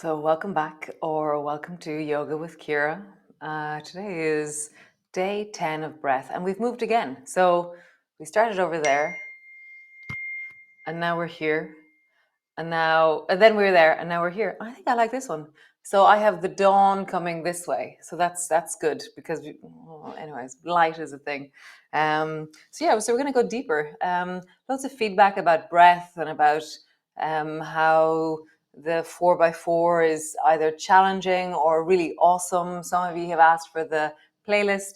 So, welcome back or welcome to Yoga with Ciara. Today is day 10 of breath, and we've moved again. So, we started over there, and now we're here, and then we were there, and now we're here. I think I like this one. So, I have the dawn coming this way. So, that's good because, anyways, light is a thing. So we're going to go deeper. Lots of feedback about breath and about how the 4x4 is either challenging or really awesome. Some of you have asked for the playlist.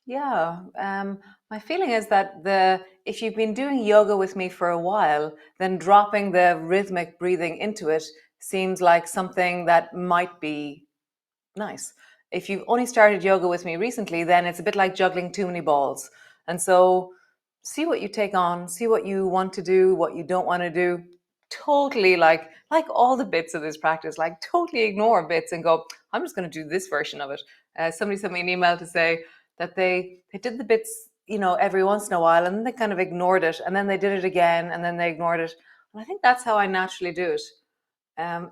Yeah, my feeling is that if you've been doing yoga with me for a while, then dropping the rhythmic breathing into it seems like something that might be nice. If you've only started yoga with me recently, then it's a bit like juggling too many balls. And so see what you take on, see what you want to do, what you don't want to do. Totally like all the bits of this practice, like totally ignore bits and go, I'm just going to do this version of it. Somebody sent me an email to say that they did the bits, every once in a while, and then they kind of ignored it, and then they did it again, and then they ignored it. And I think that's how I naturally do it.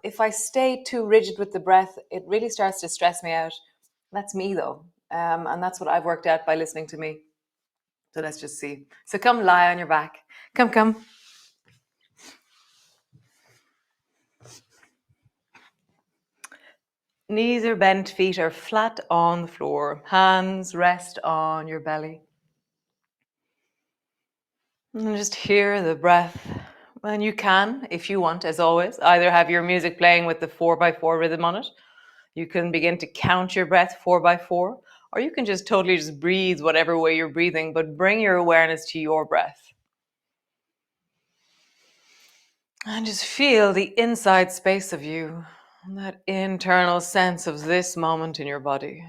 If I stay too rigid with the breath, it really starts to stress me out. That's me though. And that's what I've worked out by listening to me. So let's just see. So come lie on your back. Come. Knees are bent, feet are flat on the floor. Hands rest on your belly. And just hear the breath. And you can, if you want, as always, either have your music playing with the 4x4 rhythm on it. You can begin to count your breath 4x4, or you can just totally just breathe whatever way you're breathing, but bring your awareness to your breath. And just feel the inside space of you, that internal sense of this moment in your body.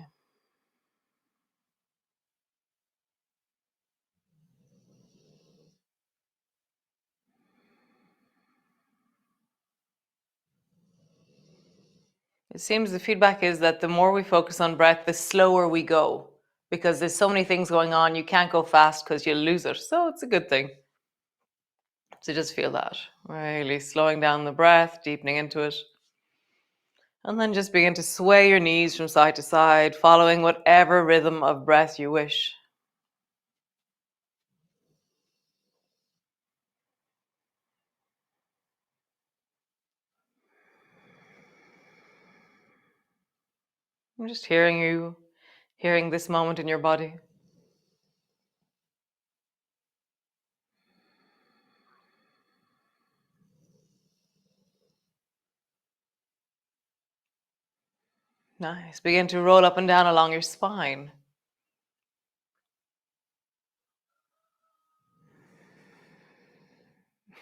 It seems the feedback is that the more we focus on breath, the slower we go, because there's so many things going on. You can't go fast because you'll lose it. So it's a good thing. So just feel that, really slowing down the breath, deepening into it. And then just begin to sway your knees from side to side, following whatever rhythm of breath you wish. I'm just hearing you, hearing this moment in your body. Nice. Begin to roll up and down along your spine.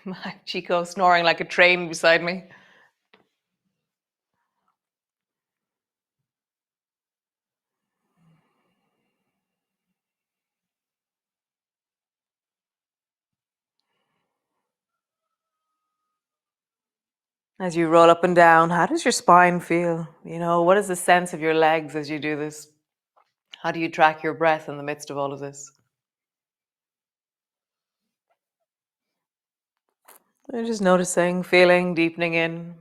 My Chico snoring like a train beside me. As you roll up and down, how does your spine feel? What is the sense of your legs as you do this? How do you track your breath in the midst of all of this? You're just noticing, feeling, deepening in.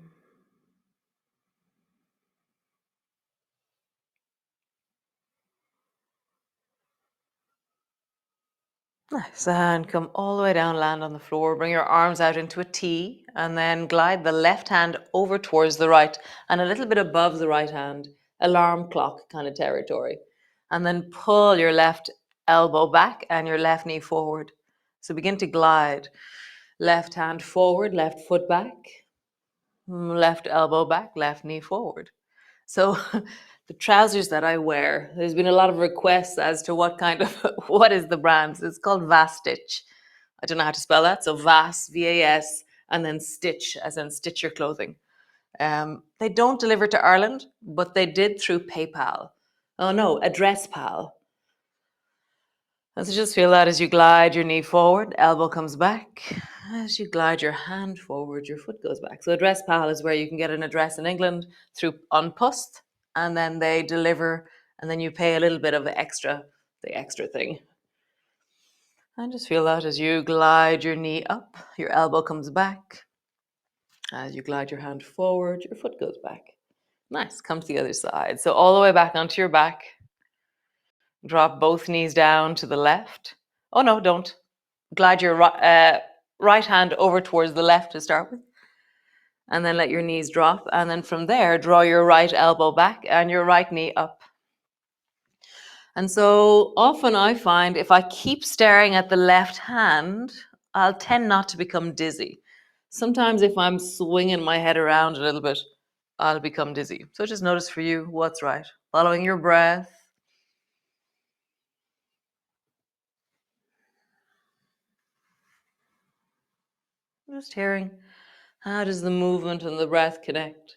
Nice. And come all the way down, land on the floor. Bring your arms out into a T, and then glide the left hand over towards the right and a little bit above the right hand, alarm clock kind of territory. And then pull your left elbow back and your left knee forward. So begin to glide. Left hand forward, left foot back, left elbow back, left knee forward. So the trousers that I wear, there's been a lot of requests as to what is the brand. So it's called Vas Stitch. I don't know how to spell that. So Vas, V-A-S, and then Stitch, as in stitch your clothing. They don't deliver to Ireland, but they did through PayPal. Oh no, Address Pal. And so just feel that as you glide your knee forward, elbow comes back. As you glide your hand forward, your foot goes back. So Address Pal is where you can get an address in England through An Post, and then they deliver, and then you pay a little bit of the extra thing. And just feel that as you glide your knee up, your elbow comes back. As you glide your hand forward, your foot goes back. Nice. Come to the other side. So all the way back onto your back. Drop both knees down to the left. Oh no, don't. Glide your right hand over towards the left to start with. And then let your knees drop. And then from there, draw your right elbow back and your right knee up. And so often I find if I keep staring at the left hand, I'll tend not to become dizzy. Sometimes if I'm swinging my head around a little bit, I'll become dizzy. So just notice for you what's right. Following your breath. Just hearing, how does the movement and the breath connect?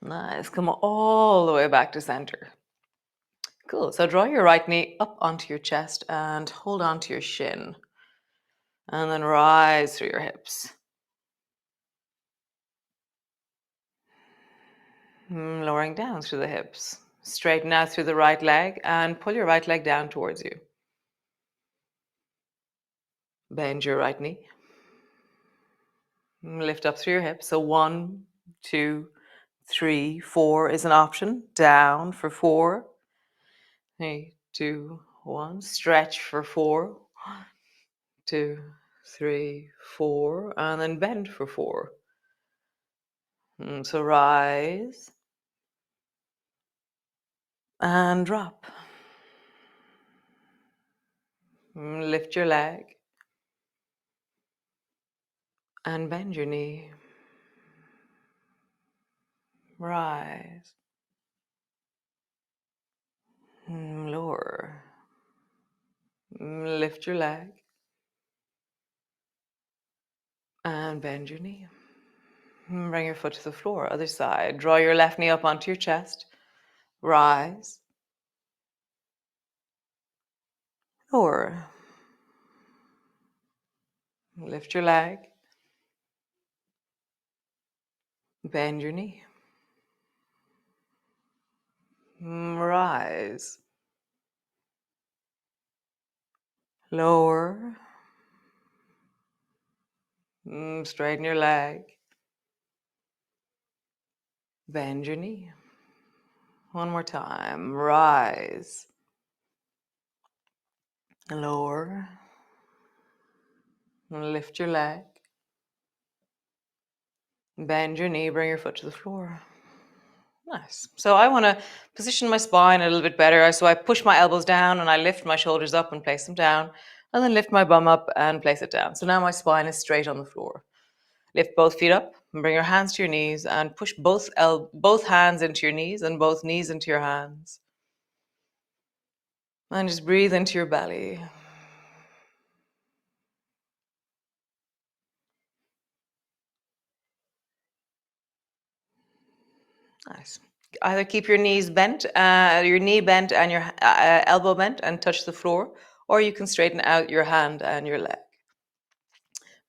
Nice. Come all the way back to center. Cool. So draw your right knee up onto your chest and hold on to your shin. And then rise through your hips. Lowering down through the hips. Straighten out through the right leg and pull your right leg down towards you. Bend your right knee. Lift up through your hips. So 1, 2, 3, 4 is an option. Down for 4. 3, 2, 1. Stretch for 4. 1, 2, 3, 4. And then bend for 4. So rise and drop. Lift your leg and bend your knee. Rise. Lower. Lift your leg and bend your knee. Bring your foot to the floor. Other side. Draw your left knee up onto your chest. Rise. Lower. Lift your leg. Bend your knee. Rise. Lower. Straighten your leg. Bend your knee. One more time. Rise. Lower. Lift your leg. Bend your knee. Bring your foot to the floor. Nice. So I want to position my spine a little bit better. So I push my elbows down and I lift my shoulders up and place them down. And then lift my bum up and place it down. So now my spine is straight on the floor. Lift both feet up and bring your hands to your knees and push both hands into your knees and both knees into your hands. And just breathe into your belly. Nice. Either keep your knees bent, your knee bent and your elbow bent and touch the floor, or you can straighten out your hand and your leg.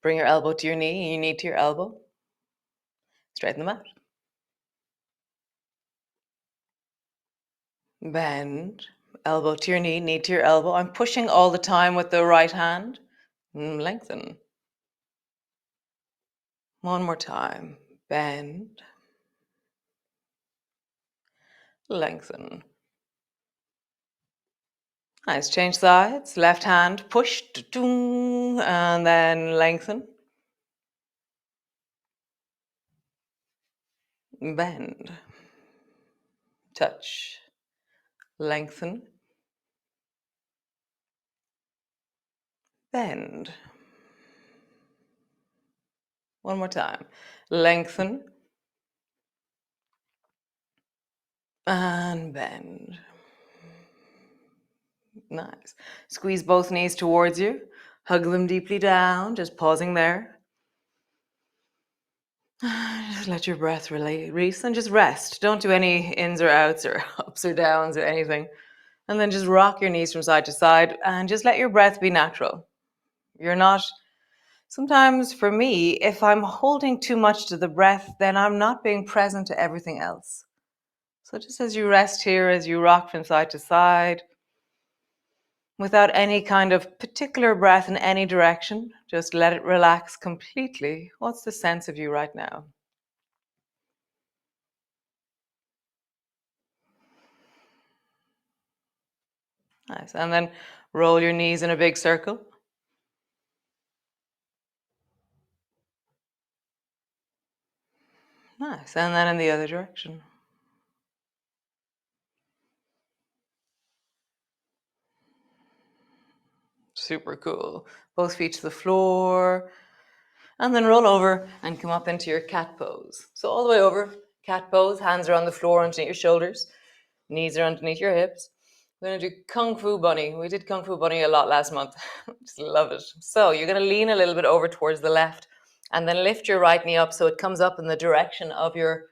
Bring your elbow to your knee, your knee to your elbow. Straighten them out. Bend, elbow to your knee to your elbow. I'm pushing all the time with the right hand. Lengthen. One more time. Bend. Lengthen. Nice. Change sides. Left hand, push, and then lengthen. Bend. Touch. Lengthen. Bend. One more time. Lengthen. And bend. Nice. Squeeze both knees towards you. Hug them deeply down, just pausing there. Just let your breath release and just rest. Don't do any ins or outs or ups or downs or anything. And then just rock your knees from side to side and just let your breath be natural. You're not, sometimes for me, if I'm holding too much to the breath, then I'm not being present to everything else. So just as you rest here, as you rock from side to side, without any kind of particular breath in any direction, just let it relax completely. What's the sense of you right now? Nice. And then roll your knees in a big circle. Nice. And then in the other direction. Super cool. Both feet to the floor. And then roll over and come up into your cat pose. So all the way over, cat pose, hands are on the floor underneath your shoulders, knees are underneath your hips. We're going to do Kung Fu Bunny. We did Kung Fu Bunny a lot last month. Just love it. So you're going to lean a little bit over towards the left and then lift your right knee up so it comes up in the direction of your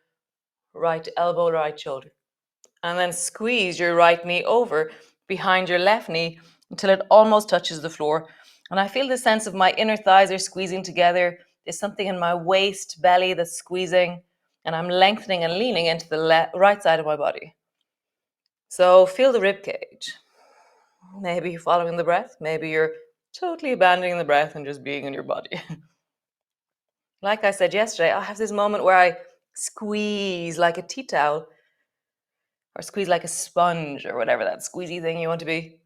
right elbow, right shoulder. And then squeeze your right knee over behind your left knee until it almost touches the floor. And I feel the sense of my inner thighs are squeezing together. There's something in my waist, belly that's squeezing, and I'm lengthening and leaning into the right side of my body. So feel the rib cage. Maybe you're following the breath. Maybe you're totally abandoning the breath and just being in your body. Like I said yesterday, I have this moment where I squeeze like a tea towel or squeeze like a sponge or whatever that squeezy thing you want to be.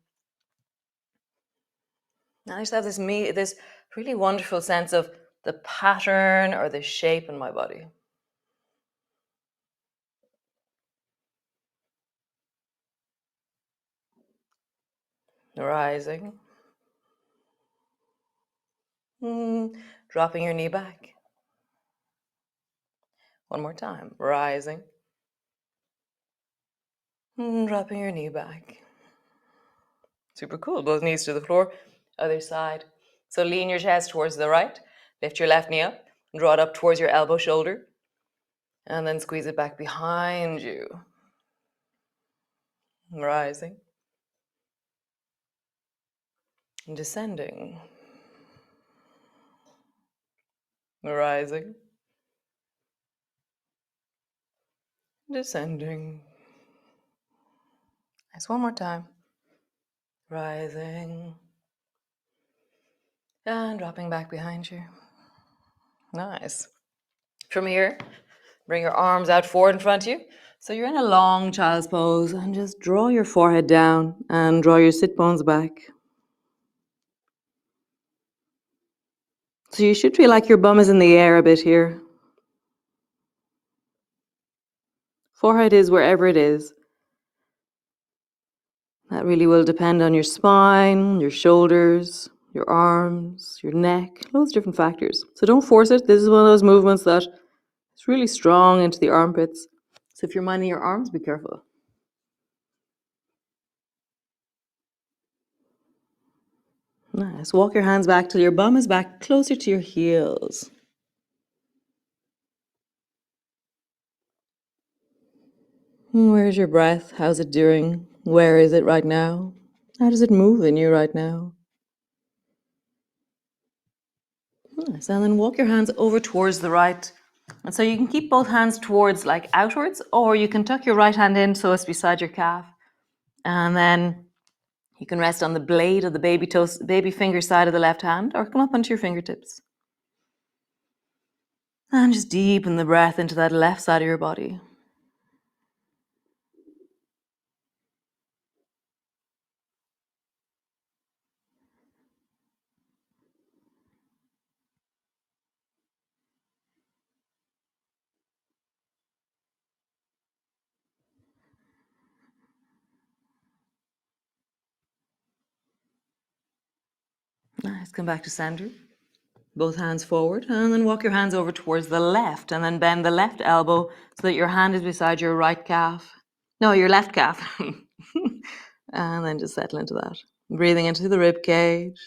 And I just have this really wonderful sense of the pattern or the shape in my body. Rising. Dropping your knee back. One more time. Rising. Dropping your knee back. Super cool. Both knees to the floor. Other side. So lean your chest towards the right. Lift your left knee up. Draw it up towards your elbow shoulder. And then squeeze it back behind you. Rising. Descending. Rising. Descending. Nice. One more time. Rising. And dropping back behind you. Nice. From here, bring your arms out forward in front of you. So you're in a long child's pose and just draw your forehead down and draw your sit bones back. So you should feel like your bum is in the air a bit here. Forehead is wherever it is. That really will depend on your spine, your shoulders, your arms, your neck, loads of different factors. So don't force it. This is one of those movements that is really strong into the armpits. So if you're minding your arms, be careful. Nice. Walk your hands back till your bum is back closer to your heels. Where's your breath? How's it doing? Where is it right now? How does it move in you right now? Nice. And then walk your hands over towards the right. And so you can keep both hands towards like outwards, or you can tuck your right hand in so it's beside your calf. And then you can rest on the blade of the baby finger side of the left hand, or come up onto your fingertips. And just deepen the breath into that left side of your body. Nice. Come back to center. Both hands forward, and then walk your hands over towards the left, and then bend the left elbow so that your hand is beside your right calf. No, your left calf. And then just settle into that. Breathing into the rib cage.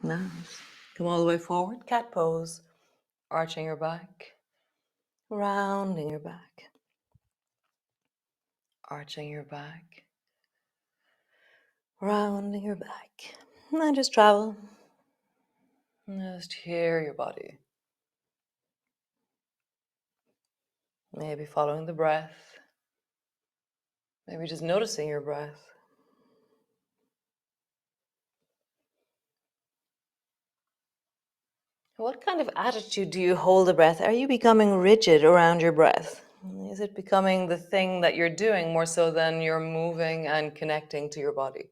Nice. Come all the way forward, cat pose, arching your back, rounding your back, arching your back, rounding your back. And then just travel. Just hear your body. Maybe following the breath. Maybe just noticing your breath. What kind of attitude do you hold the breath? Are you becoming rigid around your breath? Is it becoming the thing that you're doing more so than you're moving and connecting to your body?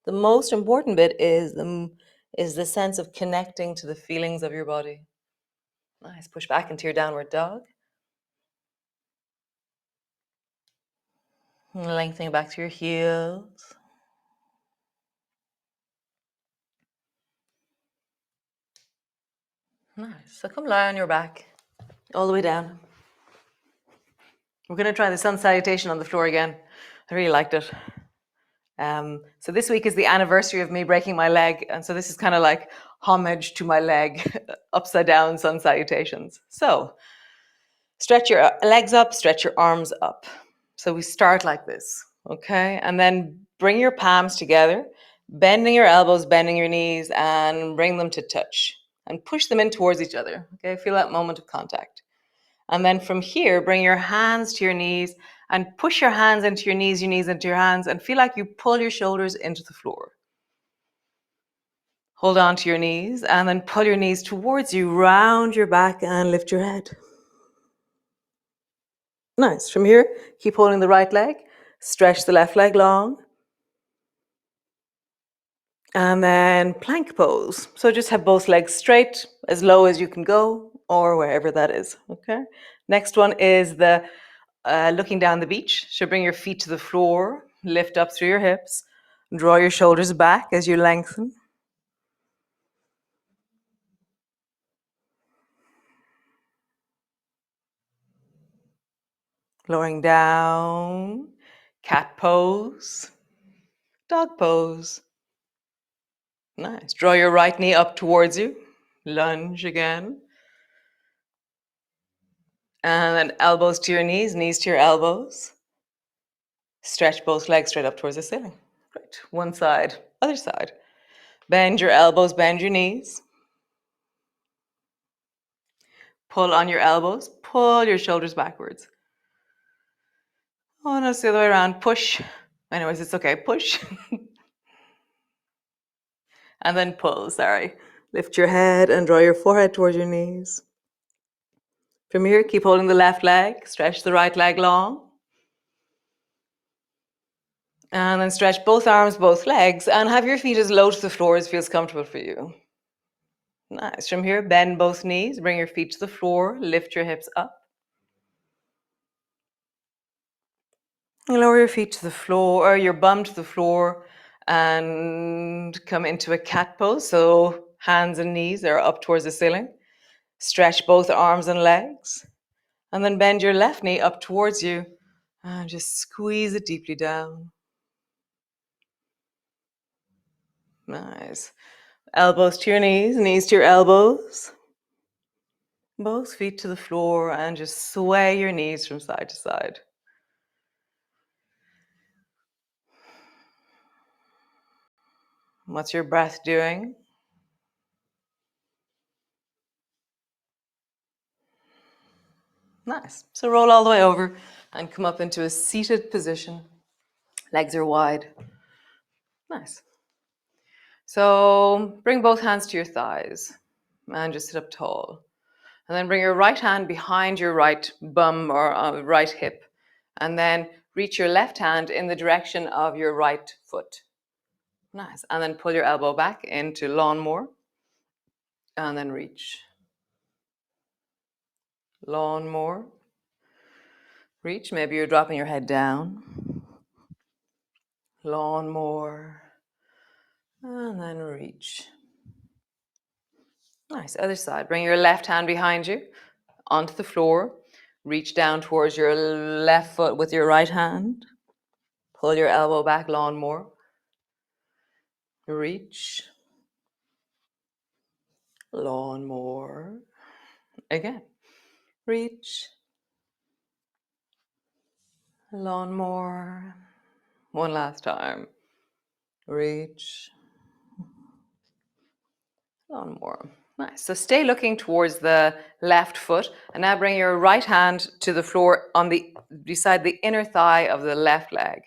The most important bit is the sense of connecting to the feelings of your body. Nice. Push back into your downward dog. Lengthening back to your heels. Nice. So come lie on your back, all the way down. We're going to try the sun salutation on the floor again. I really liked it. So this week is the anniversary of me breaking my leg. And so this is kind of like homage to my leg, upside down sun salutations. So stretch your legs up, stretch your arms up. So we start like this, okay? And then bring your palms together, bending your elbows, bending your knees, and bring them to touch. And push them in towards each other, okay? Feel that moment of contact. And then from here, bring your hands to your knees and push your hands into your knees into your hands, and feel like you pull your shoulders into the floor. Hold on to your knees and then pull your knees towards you, round your back and lift your head. Nice. From here, keep holding the right leg, stretch the left leg long, and then plank pose. So just have both legs straight, as low as you can go, or wherever that is, okay? Next one is the looking down the beach. So bring your feet to the floor, lift up through your hips, draw your shoulders back as you lengthen. Lowering down, cat pose, dog pose. Nice. Draw your right knee up towards you, lunge again. And then elbows to your knees to your elbows. Stretch both legs straight up towards the ceiling. Great. One side, other side. Bend your elbows, bend your knees. Pull on your elbows, pull your shoulders backwards. Oh, no, it's the other way around. Push. Anyways, it's okay. Push. And then pull, sorry. Lift your head and draw your forehead towards your knees. From here, keep holding the left leg. Stretch the right leg long. And then stretch both arms, both legs, and have your feet as low to the floor as feels comfortable for you. Nice. From here, bend both knees. Bring your feet to the floor. Lift your hips up. Lower your feet to the floor, or your bum to the floor, and come into a cat pose. So hands and knees are up towards the ceiling. Stretch both arms and legs. And then bend your left knee up towards you and just squeeze it deeply down. Nice. Elbows to your knees to your elbows. Both feet to the floor and just sway your knees from side to side. What's your breath doing? Nice. So roll all the way over and come up into a seated position. Legs are wide. Nice. So bring both hands to your thighs and just sit up tall. And then bring your right hand behind your right bum or right hip. And then reach your left hand in the direction of your right foot. Nice. And then pull your elbow back into lawnmower. And then reach. Lawnmower. Reach. Maybe you're dropping your head down. Lawnmower. And then reach. Nice. Other side. Bring your left hand behind you onto the floor. Reach down towards your left foot with your right hand. Pull your elbow back, lawnmower. Reach. Lawn more. Again. Reach. Lawn more. One last time. Reach. Lawn more. Nice. So stay looking towards the left foot, and now bring your right hand to the floor on the beside the inner thigh of the left leg.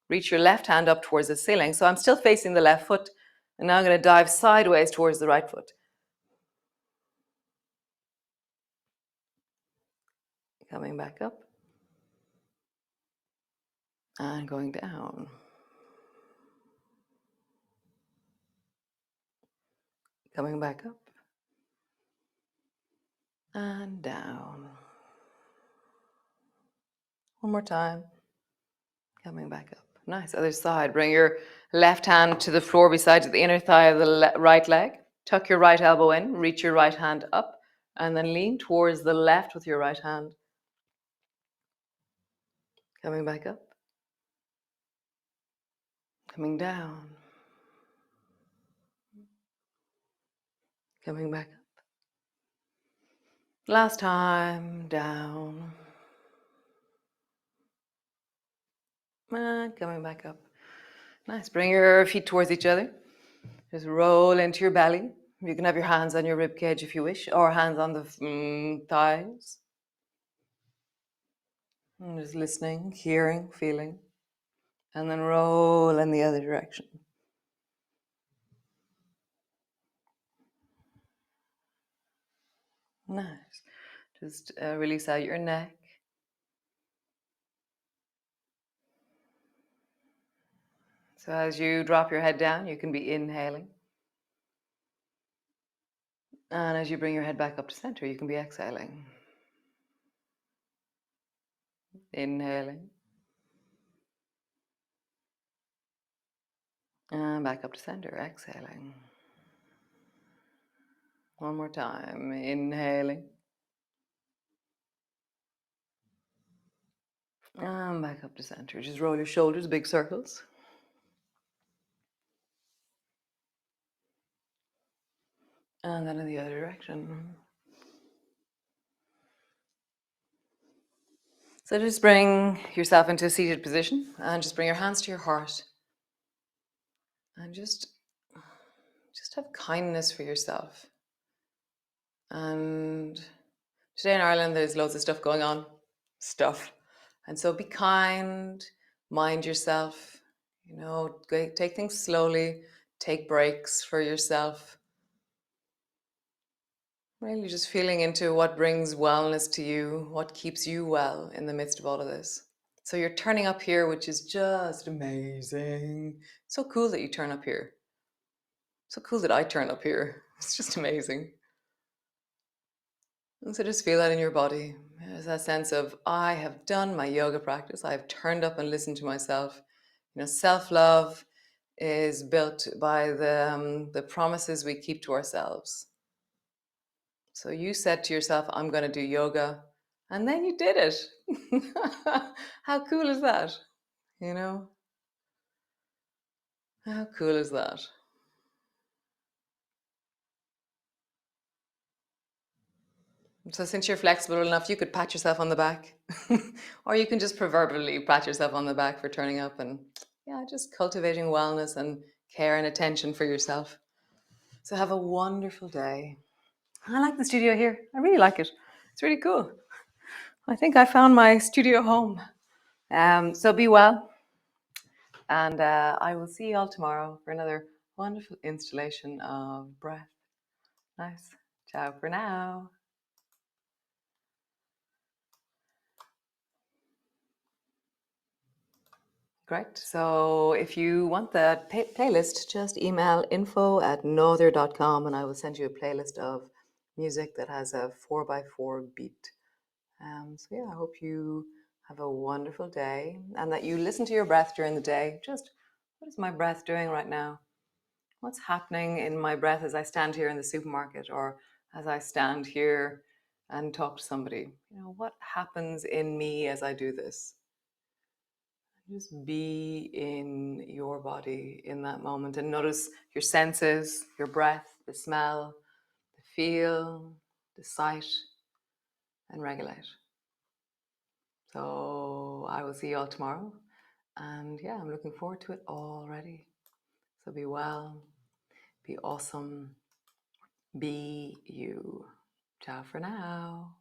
Reach your left hand up towards the ceiling. So I'm still facing the left foot, and now I'm going to dive sideways towards the right foot. Coming back up and going down. Coming back up and down. One more time. Coming back up. Nice. Other side. Bring your left hand to the floor beside the inner thigh of the right leg. Tuck your right elbow in. Reach your right hand up. And then lean towards the left with your right hand. Coming back up. Coming down. Coming back up. Last time. Down. And coming back up. Nice. Bring your feet towards each other. Just roll into your belly. You can have your hands on your rib cage if you wish, or hands on the thighs. And just listening, hearing, feeling. And then roll in the other direction. Nice. Just release out your neck. So as you drop your head down, you can be inhaling. And as you bring your head back up to center, you can be exhaling. Inhaling. And back up to center, exhaling. One more time, inhaling. And back up to center. Just roll your shoulders, big circles. And then in the other direction. So just bring yourself into a seated position and just bring your hands to your heart. And just have kindness for yourself. And today in Ireland, there's loads of stuff going on. And so be kind, mind yourself, take things slowly, take breaks for yourself. Really just feeling into what brings wellness to you, what keeps you well in the midst of all of this. So you're turning up here, which is just amazing. So cool that you turn up here. So cool that I turn up here. It's just amazing. And so just feel that in your body. There's that sense of, I have done my yoga practice. I've turned up and listened to myself. Self-love is built by the promises we keep to ourselves. So you said to yourself, I'm going to do yoga. And then you did it. How cool is that? How cool is that? So since you're flexible enough, you could pat yourself on the back. Or you can just proverbially pat yourself on the back for turning up and just cultivating wellness and care and attention for yourself. So have a wonderful day. I like the studio here. I really like it. It's really cool. I think I found my studio home. So be well. And I will see you all tomorrow for another wonderful installation of breath. Nice. Ciao for now. Great. So if you want the playlist, just email info@nother.com and I will send you a playlist of music that has a 4x4 beat. So I hope you have a wonderful day and that you listen to your breath during the day. Just, what is my breath doing right now? What's happening in my breath as I stand here in the supermarket or as I stand here and talk to somebody? What happens in me as I do this? Just be in your body in that moment and notice your senses, your breath, the smell, the feel, decide, and regulate. So I will see you all tomorrow. And yeah, I'm looking forward to it already. So be well, be awesome, be you. Ciao for now.